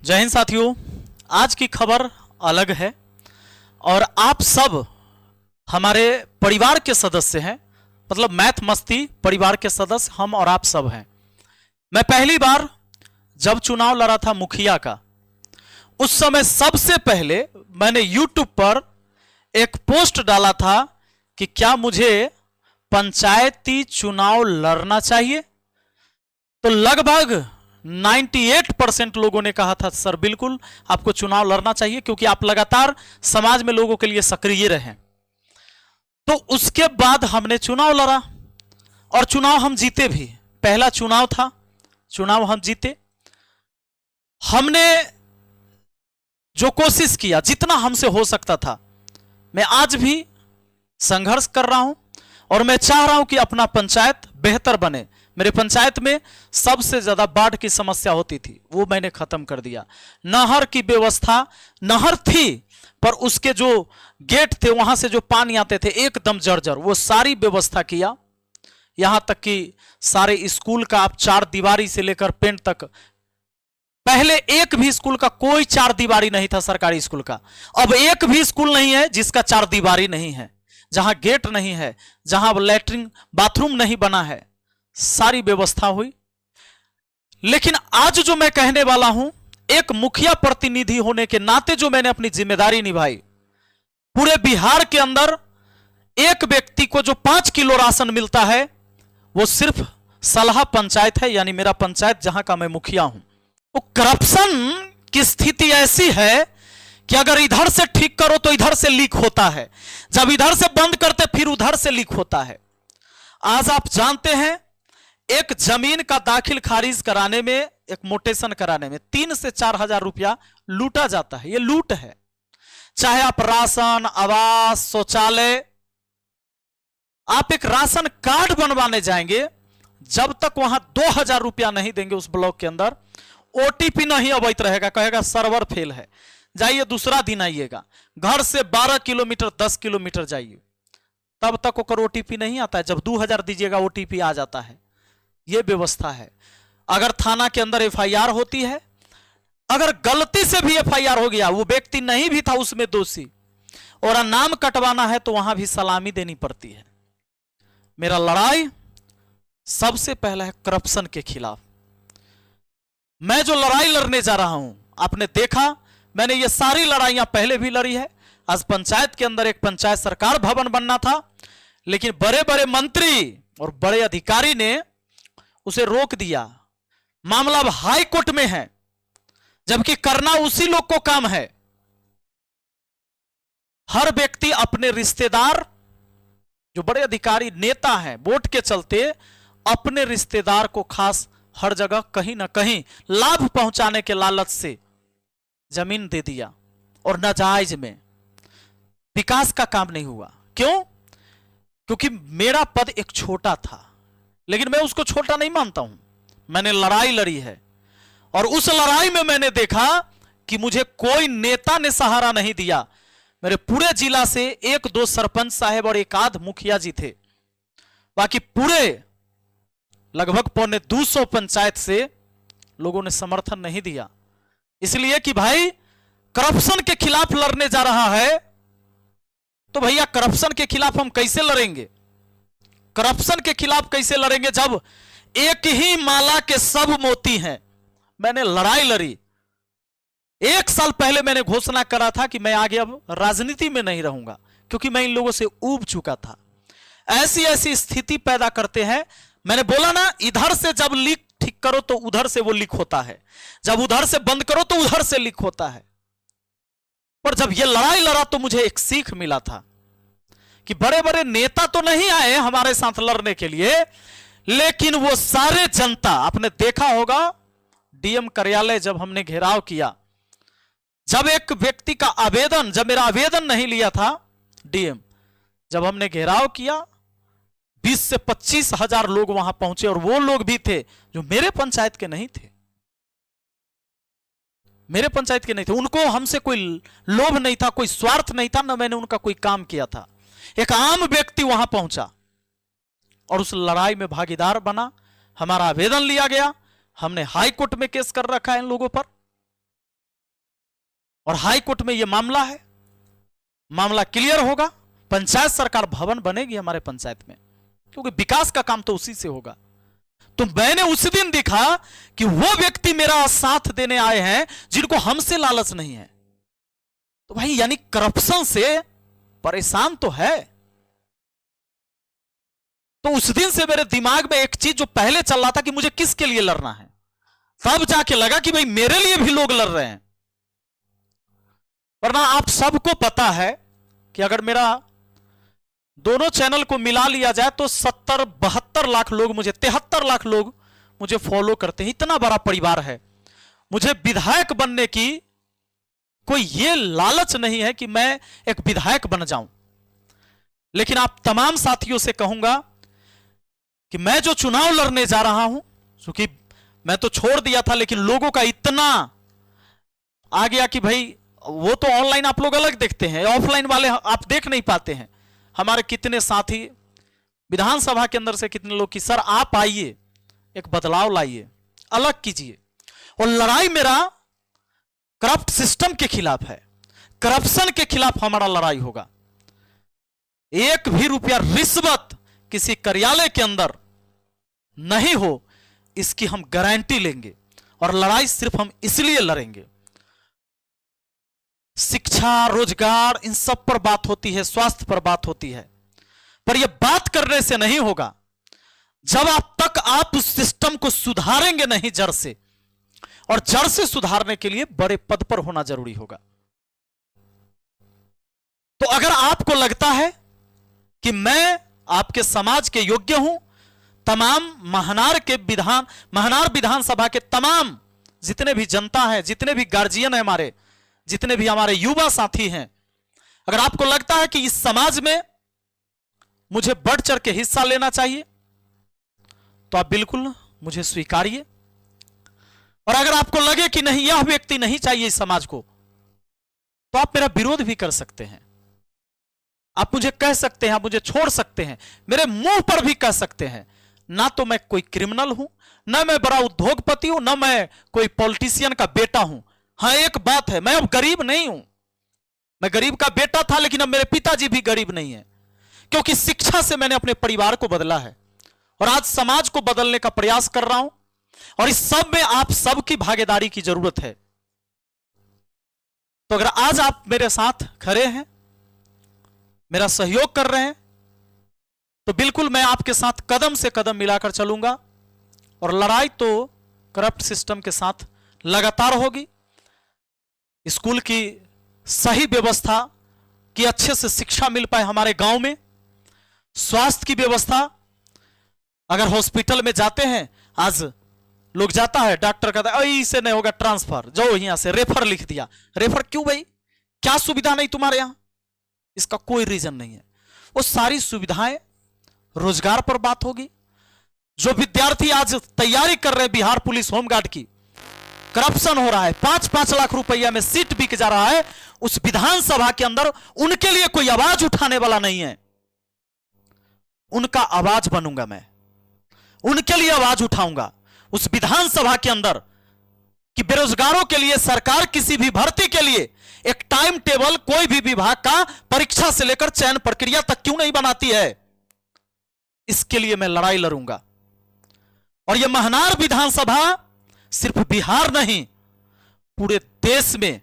जय हिंद साथियों। आज की खबर अलग है और आप सब हमारे परिवार के सदस्य हैं। मतलब मैथ मस्ती परिवार के सदस्य हम और आप सब हैं। मैं पहली बार जब चुनाव लड़ा था मुखिया का, उस समय सबसे पहले मैंने YouTube पर एक पोस्ट डाला था कि क्या मुझे पंचायती चुनाव लड़ना चाहिए। तो लगभग 98% लोगों ने कहा था सर बिल्कुल आपको चुनाव लड़ना चाहिए, क्योंकि आप लगातार समाज में लोगों के लिए सक्रिय रहे। तो उसके बाद हमने चुनाव लड़ा और चुनाव हम जीते भी। पहला चुनाव था, चुनाव हम जीते। हमने जो कोशिश किया, जितना हमसे हो सकता था, मैं आज भी संघर्ष कर रहा हूं और मैं चाह रहा हूं कि अपना पंचायत बेहतर बने। मेरे पंचायत में सबसे ज्यादा बाढ़ की समस्या होती थी, वो मैंने खत्म कर दिया। नहर की व्यवस्था, नहर थी पर उसके जो गेट थे वहां से जो पानी आते थे एकदम जर्जर, वो सारी व्यवस्था किया। यहां तक कि सारे स्कूल का आप 4 दीवारी से लेकर पेंट तक, पहले एक भी स्कूल का कोई 4 दीवारी नहीं था सरकारी स्कूल का। अब एक भी स्कूल नहीं है जिसका 4 दीवारी नहीं है, जहां गेट नहीं है, जहां लैट्रिन बाथरूम नहीं बना है, सारी व्यवस्था हुई। लेकिन आज जो मैं कहने वाला हूं, एक मुखिया प्रतिनिधि होने के नाते जो मैंने अपनी जिम्मेदारी निभाई, पूरे बिहार के अंदर एक व्यक्ति को जो 5 किलो राशन मिलता है वो सिर्फ सलाह पंचायत है, यानी मेरा पंचायत जहां का मैं मुखिया हूं। तो करप्शन की स्थिति ऐसी है कि अगर इधर से ठीक करो तो इधर से लीक होता है, जब इधर से बंद करते फिर उधर से लीक होता है। आज आप जानते हैं एक जमीन का दाखिल खारिज कराने में, एक मोटेशन कराने में 3 से 4 हजार रुपया लूटा जाता है। यह लूट है। चाहे आप राशन, आवास, शौचालय, आप एक राशन कार्ड बनवाने जाएंगे, जब तक वहां 2000 रुपया नहीं देंगे उस ब्लॉक के अंदर, ओटीपी नहीं अवैध रहेगा, कहेगा सर्वर फेल है, जाइए दूसरा दिन आइएगा। घर से 12 किलोमीटर 10 किलोमीटर जाइए, तब तक ओकर ओटीपी नहीं आता है। जब 2000 दीजिएगा ओटीपी आ जाता है। यह व्यवस्था है। अगर थाना के अंदर एफआईआर होती है, अगर गलती से भी एफआईआर हो गया, वो व्यक्ति नहीं भी था उसमें दोषी, और नाम कटवाना है तो वहां भी सलामी देनी पड़ती है। मेरा लड़ाई सबसे पहला है करप्शन के खिलाफ। मैं जो लड़ाई लड़ने जा रहा हूं, आपने देखा मैंने ये सारी लड़ाइयां पहले भी लड़ी है। आज पंचायत के अंदर एक पंचायत सरकार भवन बनना था, लेकिन बड़े बड़े मंत्री और बड़े अधिकारी ने उसे रोक दिया। मामला अब हाई कोर्ट में है, जबकि करना उसी लोग को काम है। हर व्यक्ति अपने रिश्तेदार, जो बड़े अधिकारी नेता हैं, वोट के चलते अपने रिश्तेदार को खास हर जगह कहीं ना कहीं लाभ पहुंचाने के लालच से जमीन दे दिया, और नाजायज में विकास का काम नहीं हुआ। क्यों? क्योंकि मेरा पद एक छोटा था, लेकिन मैं उसको छोटा नहीं मानता हूं। मैंने लड़ाई लड़ी है और उस लड़ाई में मैंने देखा कि मुझे कोई नेता ने सहारा नहीं दिया। मेरे पूरे जिला से 1-2 सरपंच साहब और 1 आध मुखिया जी थे, बाकी पूरे लगभग 250 पंचायत से लोगों ने समर्थन नहीं दिया। इसलिए कि भाई करप्शन के खिलाफ लड़ने जा रहा है, तो भैया करप्शन के खिलाफ हम कैसे लड़ेंगे? करप्शन के खिलाफ कैसे लड़ेंगे जब एक ही माला के सब मोती हैं? मैंने लड़ाई लड़ी। 1 साल पहले मैंने घोषणा करा था कि मैं आगे अब राजनीति में नहीं रहूंगा, क्योंकि मैं इन लोगों से ऊब चुका था। ऐसी ऐसी स्थिति पैदा करते हैं। मैंने बोला ना, इधर से जब लीक ठीक करो तो उधर से वो लीक होता है, जब उधर से बंद करो तो उधर से लीक होता है। पर जब ये लड़ाई लड़ा तो मुझे एक सीख मिला था कि बड़े बड़े नेता तो नहीं आए हमारे साथ लड़ने के लिए, लेकिन वो सारे जनता, आपने देखा होगा डीएम कार्यालय जब हमने घेराव किया, जब एक व्यक्ति का आवेदन, जब मेरा आवेदन नहीं लिया था डीएम, जब हमने घेराव किया, 20 से 25 हजार लोग वहां पहुंचे, और वो लोग भी थे जो मेरे पंचायत के नहीं थे। मेरे पंचायत के नहीं थे। उनको हमसे कोई लोभ नहीं था, कोई स्वार्थ नहीं था, ना मैंने उनका कोई काम किया था। एक आम व्यक्ति वहां पहुंचा और उस लड़ाई में भागीदार बना। हमारा आवेदन लिया गया, हमने हाई कोर्ट में केस कर रखा है इन लोगों पर। और हाई कोर्ट में यह मामला है, मामला क्लियर होगा, पंचायत सरकार भवन बनेगी हमारे पंचायत में, क्योंकि विकास का काम तो उसी से होगा। तो मैंने उस दिन देखा कि वो व्यक्ति मेरा साथ देने आए हैं जिनको हमसे लालच नहीं है। तो भाई यानी करप्शन से परेशान तो है। तो उस दिन से मेरे दिमाग में एक चीज जो पहले चल रहा था कि मुझे किसके लिए लड़ना है, तब जाके लगा कि भाई मेरे लिए भी लोग लड़ रहे हैं। वरना आप सबको पता है कि अगर मेरा दोनों चैनल को मिला लिया जाए तो 70-72 लाख लोग मुझे 73 लाख लोग मुझे फॉलो करते हैं। इतना बड़ा परिवार है। मुझे विधायक बनने की कोई ये लालच नहीं है कि मैं एक विधायक बन जाऊं, लेकिन आप तमाम साथियों से कहूंगा कि मैं जो चुनाव लड़ने जा रहा हूं, क्योंकि मैं तो छोड़ दिया था, लेकिन लोगों का इतना आ गया कि भाई वो तो ऑनलाइन आप लोग अलग देखते हैं, ऑफलाइन वाले आप देख नहीं पाते हैं। हमारे कितने साथी विधानसभा के अंदर से कितने लोग कि सर आप आइए, एक बदलाव लाइए, अलग कीजिए। और लड़ाई मेरा करप्ट सिस्टम के खिलाफ है, करप्शन के खिलाफ हमारा लड़ाई होगा। एक भी रुपया रिश्वत किसी कार्यालय के अंदर नहीं हो, इसकी हम गारंटी लेंगे। और लड़ाई सिर्फ हम इसलिए लड़ेंगे, शिक्षा, रोजगार, इन सब पर बात होती है, स्वास्थ्य पर बात होती है, पर यह बात करने से नहीं होगा जब आप उस सिस्टम को सुधारेंगे नहीं जड़ से। और जड़ से सुधारने के लिए बड़े पद पर होना जरूरी होगा। तो अगर आपको लगता है कि मैं आपके समाज के योग्य हूं, तमाम महनार विधानसभा के तमाम जितने भी जनता है, जितने भी गार्जियन है हमारे, जितने भी हमारे युवा साथी हैं, अगर आपको लगता है कि इस समाज में मुझे बढ़ चढ़ के हिस्सा लेना चाहिए तो आप बिल्कुल मुझे स्वीकारिए। और अगर आपको लगे कि नहीं, यह व्यक्ति नहीं चाहिए इस समाज को, तो आप मेरा विरोध भी कर सकते हैं। आप मुझे कह सकते हैं, आप मुझे छोड़ सकते हैं, मेरे मुंह पर भी कह सकते हैं। ना तो मैं कोई क्रिमिनल हूं, ना मैं बड़ा उद्योगपति हूं, ना मैं कोई पॉलिटिशियन का बेटा हूं। हां, एक बात है, मैं अब गरीब नहीं हूं। मैं गरीब का बेटा था, लेकिन अब मेरे पिताजी भी गरीब नहीं है, क्योंकि शिक्षा से मैंने अपने परिवार को बदला है और आज समाज को बदलने का प्रयास कर रहा हूं। और इस सब में आप सबकी भागीदारी की जरूरत है। तो अगर आज आप मेरे साथ खड़े हैं, मेरा सहयोग कर रहे हैं, तो बिल्कुल मैं आपके साथ कदम से कदम मिलाकर चलूंगा। और लड़ाई तो करप्ट सिस्टम के साथ लगातार होगी। स्कूल की सही व्यवस्था, की अच्छे से शिक्षा मिल पाए हमारे गांव में, स्वास्थ्य की व्यवस्था, अगर हॉस्पिटल में जाते हैं, आज लोग जाता है, डॉक्टर कहता है इससे नहीं होगा ट्रांसफर, जाओ यहां से, रेफर लिख दिया। रेफर क्यों भाई? क्या सुविधा नहीं तुम्हारे यहां? इसका कोई रीजन नहीं है। वो सारी सुविधाएं, रोजगार पर बात होगी। जो विद्यार्थी आज तैयारी कर रहे हैं बिहार पुलिस होमगार्ड की, करप्शन हो रहा है, 5-5 लाख रुपया में सीट बिक जा रहा है, उस विधानसभा के अंदर उनके लिए कोई आवाज उठाने वाला नहीं है। उनका आवाज बनूंगा मैं, उनके लिए आवाज उठाऊंगा उस विधानसभा के अंदर कि बेरोजगारों के लिए सरकार किसी भी भर्ती के लिए एक टाइम टेबल कोई भी विभाग का परीक्षा से लेकर चयन प्रक्रिया तक क्यों नहीं बनाती है। इसके लिए मैं लड़ाई लड़ूंगा। और यह महनार विधानसभा सिर्फ बिहार नहीं, पूरे देश में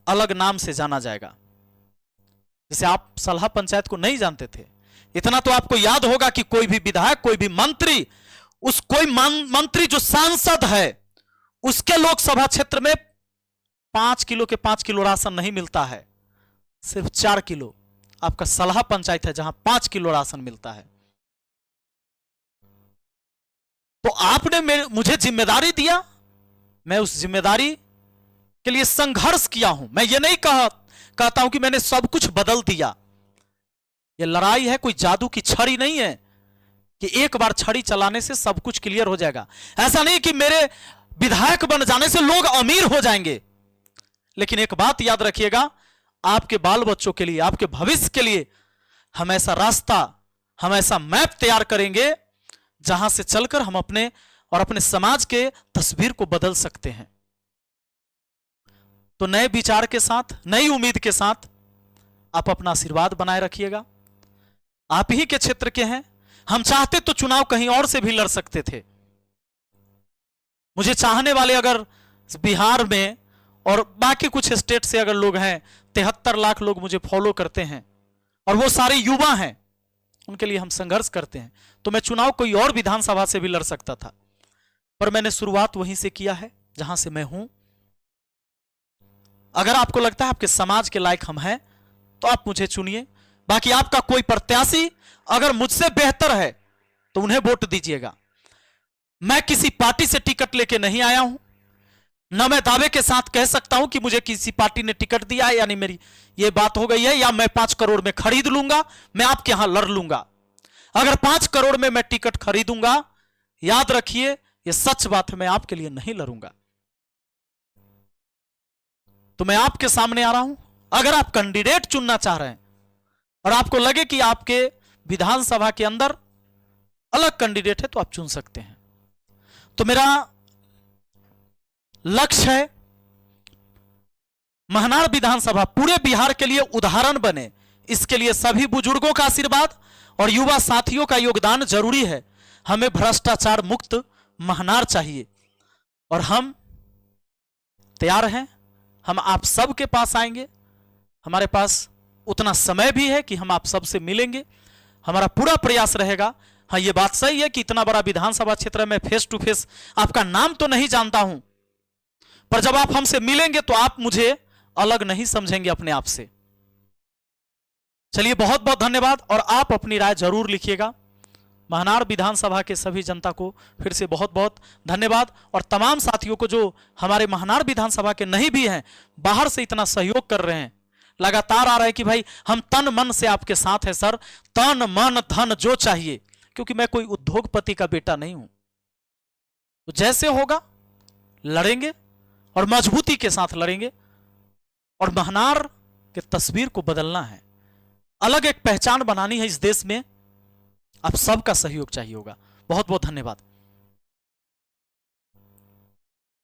अलग नाम से जाना जाएगा। जैसे आप सलाह पंचायत को नहीं जानते थे, इतना तो आपको याद होगा कि कोई भी विधायक, कोई भी मंत्री, कोई मंत्री जो सांसद है, उसके लोकसभा क्षेत्र में 5 किलो के 5 किलो राशन नहीं मिलता है, सिर्फ 4 किलो। आपका सलाह पंचायत है जहां 5 किलो राशन मिलता है। तो आपने मुझे जिम्मेदारी दिया, मैं उस जिम्मेदारी के लिए संघर्ष किया हूं। मैं ये नहीं कहता हूं कि मैंने सब कुछ बदल दिया। ये लड़ाई है, कोई जादू की छड़ी नहीं है कि एक बार छड़ी चलाने से सब कुछ क्लियर हो जाएगा। ऐसा नहीं कि मेरे विधायक बन जाने से लोग अमीर हो जाएंगे। लेकिन एक बात याद रखिएगा, आपके बाल बच्चों के लिए, आपके भविष्य के लिए हम ऐसा रास्ता, हम ऐसा मैप तैयार करेंगे जहां से चलकर हम अपने और अपने समाज के तस्वीर को बदल सकते हैं। तो नए विचार के साथ, नई उम्मीद के साथ आप अपना आशीर्वाद बनाए रखिएगा। आप ही के क्षेत्र के हैं। हम चाहते तो चुनाव कहीं और से भी लड़ सकते थे। मुझे चाहने वाले अगर बिहार में और बाकी कुछ स्टेट से अगर लोग हैं, 73 लाख लोग मुझे फॉलो करते हैं और वो सारे युवा हैं, उनके लिए हम संघर्ष करते हैं, तो मैं चुनाव कोई और विधानसभा से भी लड़ सकता था, पर मैंने शुरुआत वहीं से किया है जहां से मैं हूं। अगर आपको लगता है आपके समाज के लायक हम हैं तो आप मुझे चुनिए। बाकी आपका कोई प्रत्याशी अगर मुझसे बेहतर है तो उन्हें वोट दीजिएगा। मैं किसी पार्टी से टिकट लेके नहीं आया हूं, न मैं दावे के साथ कह सकता हूं कि मुझे किसी पार्टी ने टिकट दिया है, यानी मेरी ये बात हो गई है, या मैं 5 करोड़ में खरीद लूंगा, मैं आपके यहां लड़ लूंगा। अगर 5 करोड़ में मैं टिकट खरीदूंगा, याद रखिए ये सच बात है, मैं आपके लिए नहीं लड़ूंगा। तो मैं आपके सामने आ रहा हूं। अगर आप कैंडिडेट चुनना चाह रहे हैं और आपको लगे कि आपके विधानसभा के अंदर अलग कैंडिडेट है तो आप चुन सकते हैं। तो मेरा लक्ष्य है महनार विधानसभा पूरे बिहार के लिए उदाहरण बने। इसके लिए सभी बुजुर्गों का आशीर्वाद और युवा साथियों का योगदान जरूरी है। हमें भ्रष्टाचार मुक्त महनार चाहिए और हम तैयार हैं। हम आप सब के पास आएंगे। हमारे पास उतना समय भी है कि हम आप सबसे मिलेंगे। हमारा पूरा प्रयास रहेगा। हाँ, ये बात सही है कि इतना बड़ा विधानसभा क्षेत्र में फेस टू फेस आपका नाम तो नहीं जानता हूं, पर जब आप हमसे मिलेंगे तो आप मुझे अलग नहीं समझेंगे अपने आप से। चलिए, बहुत बहुत धन्यवाद और आप अपनी राय जरूर लिखिएगा। महनार विधानसभा के सभी जनता को फिर से बहुत बहुत धन्यवाद और तमाम साथियों को जो हमारे महनार विधानसभा के नहीं भी हैं, बाहर से इतना सहयोग कर रहे हैं। लगातार आ रहा है कि भाई हम तन मन से आपके साथ हैं सर, तन मन धन जो चाहिए, क्योंकि मैं कोई उद्योगपति का बेटा नहीं हूं। तो जैसे होगा लड़ेंगे और मजबूती के साथ लड़ेंगे और महनार के तस्वीर को बदलना है, अलग एक पहचान बनानी है इस देश में। आप सबका सहयोग चाहिए होगा। बहुत बहुत धन्यवाद।